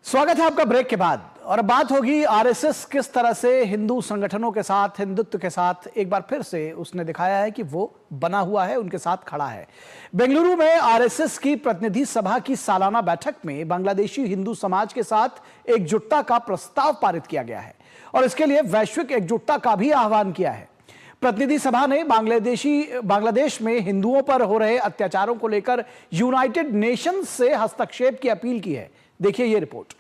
स्वागत है आपका ब्रेक के बाद। और बात होगी आरएसएस किस तरह से हिंदू संगठनों के साथ, हिंदुत्व के साथ एक बार फिर से उसने दिखाया है कि वो बना हुआ है, उनके साथ खड़ा है। बेंगलुरु में आरएसएस की प्रतिनिधि सभा की सालाना बैठक में बांग्लादेशी हिंदू समाज के साथ एकजुटता का प्रस्ताव पारित किया गया है और इसके लिए वैश्विक एकजुटता का भी आह्वान किया है। प्रतिनिधि सभा ने बांग्लादेश में हिंदुओं पर हो रहे अत्याचारों को लेकर यूनाइटेड नेशंस से हस्तक्षेप की अपील की है। देखिए ये रिपोर्ट।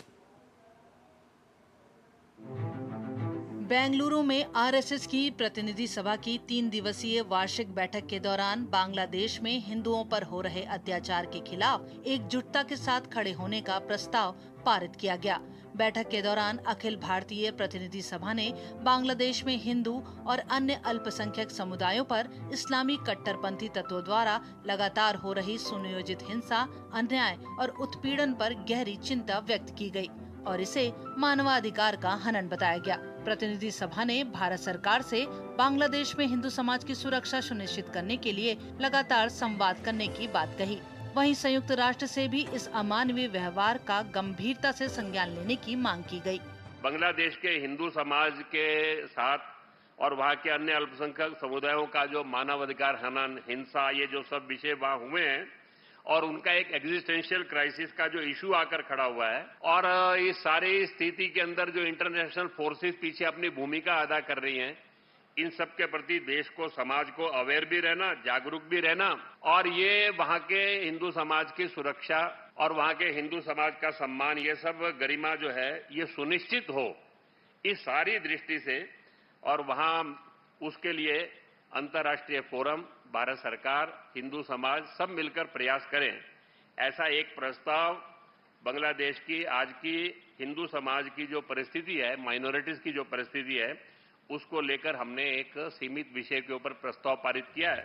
बेंगलुरु में आरएसएस की प्रतिनिधि सभा की 3 दिवसीय वार्षिक बैठक के दौरान बांग्लादेश में हिंदुओं पर हो रहे अत्याचार के खिलाफ एकजुटता के साथ खड़े होने का प्रस्ताव पारित किया गया। बैठक के दौरान अखिल भारतीय प्रतिनिधि सभा ने बांग्लादेश में हिंदू और अन्य अल्पसंख्यक समुदायों पर इस्लामी कट्टरपंथी तत्वों द्वारा लगातार हो रही सुनियोजित हिंसा, अन्याय और उत्पीड़न पर गहरी चिंता व्यक्त की गई और इसे मानवाधिकार का हनन बताया गया। प्रतिनिधि सभा ने भारत सरकार से बांग्लादेश में हिंदू समाज की सुरक्षा सुनिश्चित करने के लिए लगातार संवाद करने की बात कही। वहीं संयुक्त राष्ट्र से भी इस अमानवीय व्यवहार का गंभीरता से संज्ञान लेने की मांग की गई। बांग्लादेश के हिंदू समाज के साथ और वहाँ के अन्य अल्पसंख्यक समुदायों का जो मानवाधिकार हनन, हिंसा, ये जो सब विषय वहाँ हुए हैं और उनका एक एग्जिस्टेंशियल क्राइसिस का जो इशू आकर खड़ा हुआ है और इस सारी स्थिति के अंदर जो इंटरनेशनल फोर्सेस पीछे अपनी भूमिका अदा कर रही हैं, इन सब के प्रति देश को, समाज को अवेयर भी रहना, जागरूक भी रहना और ये वहाँ के हिंदू समाज की सुरक्षा और वहाँ के हिंदू समाज का सम्मान, ये सब गरिमा जो है ये सुनिश्चित हो, इस सारी दृष्टि से और वहाँ उसके लिए अंतर्राष्ट्रीय फोरम, भारत सरकार, हिंदू समाज सब मिलकर प्रयास करें, ऐसा एक प्रस्ताव बांग्लादेश की आज की हिंदू समाज की जो परिस्थिति है, माइनॉरिटीज की जो परिस्थिति है, उसको लेकर हमने एक सीमित विषय के ऊपर प्रस्ताव पारित किया है।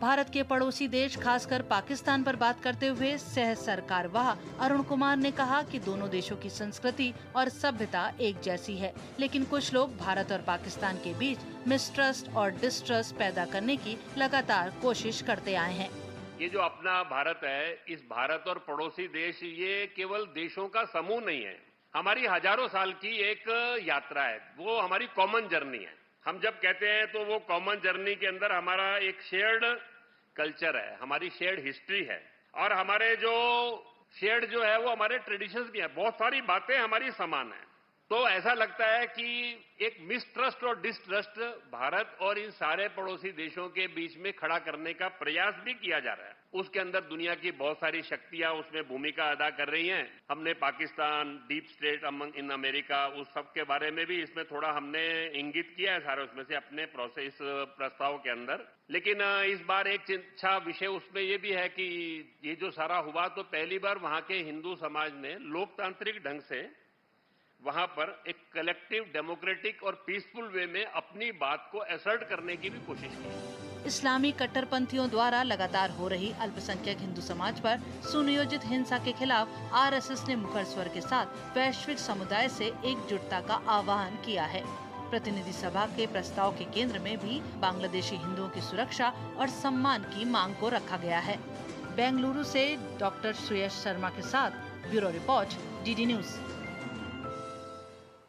भारत के पड़ोसी देश खासकर पाकिस्तान पर बात करते हुए सह सरकारवाह अरुण कुमार ने कहा कि दोनों देशों की संस्कृति और सभ्यता एक जैसी है, लेकिन कुछ लोग भारत और पाकिस्तान के बीच मिसट्रस्ट और डिस्ट्रस्ट पैदा करने की लगातार कोशिश करते आए हैं। ये जो अपना भारत है, इस भारत और पड़ोसी देश, ये केवल देशों का समूह नहीं है, हमारी हजारों साल की एक यात्रा है, वो हमारी कॉमन जर्नी है। हम जब कहते हैं तो वो कॉमन जर्नी के अंदर हमारा एक शेयर्ड कल्चर है, हमारी शेयर्ड हिस्ट्री है और हमारे जो शेयर्ड जो है वो हमारे ट्रेडिशंस भी हैं, बहुत सारी बातें हमारी समान हैं। तो ऐसा लगता है कि एक मिसट्रस्ट और डिसट्रस्ट भारत और इन सारे पड़ोसी देशों के बीच में खड़ा करने का प्रयास भी किया जा रहा है। उसके अंदर दुनिया की बहुत सारी शक्तियां उसमें भूमिका अदा कर रही हैं। हमने Pakistan, deep state in America, उस सब के बारे में भी इसमें थोड़ा हमने इंगित किया है सारे उसमें से अपने प्रोसेस प्रस्ताव के अंदर। लेकिन इस बार एक अच्छा विषय उसमें ये भी है कि ये जो सारा हुआ तो पहली बार वहां के हिंदू समाज ने लोकतांत्रिक ढंग से वहां पर एक कलेक्टिव, डेमोक्रेटिक और पीसफुल वे में अपनी बात को असर्ट करने की भी कोशिश की। इस्लामी कट्टरपंथियों द्वारा लगातार हो रही अल्पसंख्यक हिंदू समाज पर सुनियोजित हिंसा के खिलाफ आरएसएस ने मुखर स्वर के साथ वैश्विक समुदाय से एकजुटता का आह्वान किया है। प्रतिनिधि सभा के प्रस्ताव के केंद्र में भी बांग्लादेशी हिंदुओं की सुरक्षा और सम्मान की मांग को रखा गया है। बेंगलुरु से डॉक्टर सुयश शर्मा के साथ ब्यूरो रिपोर्ट, डीडी न्यूज।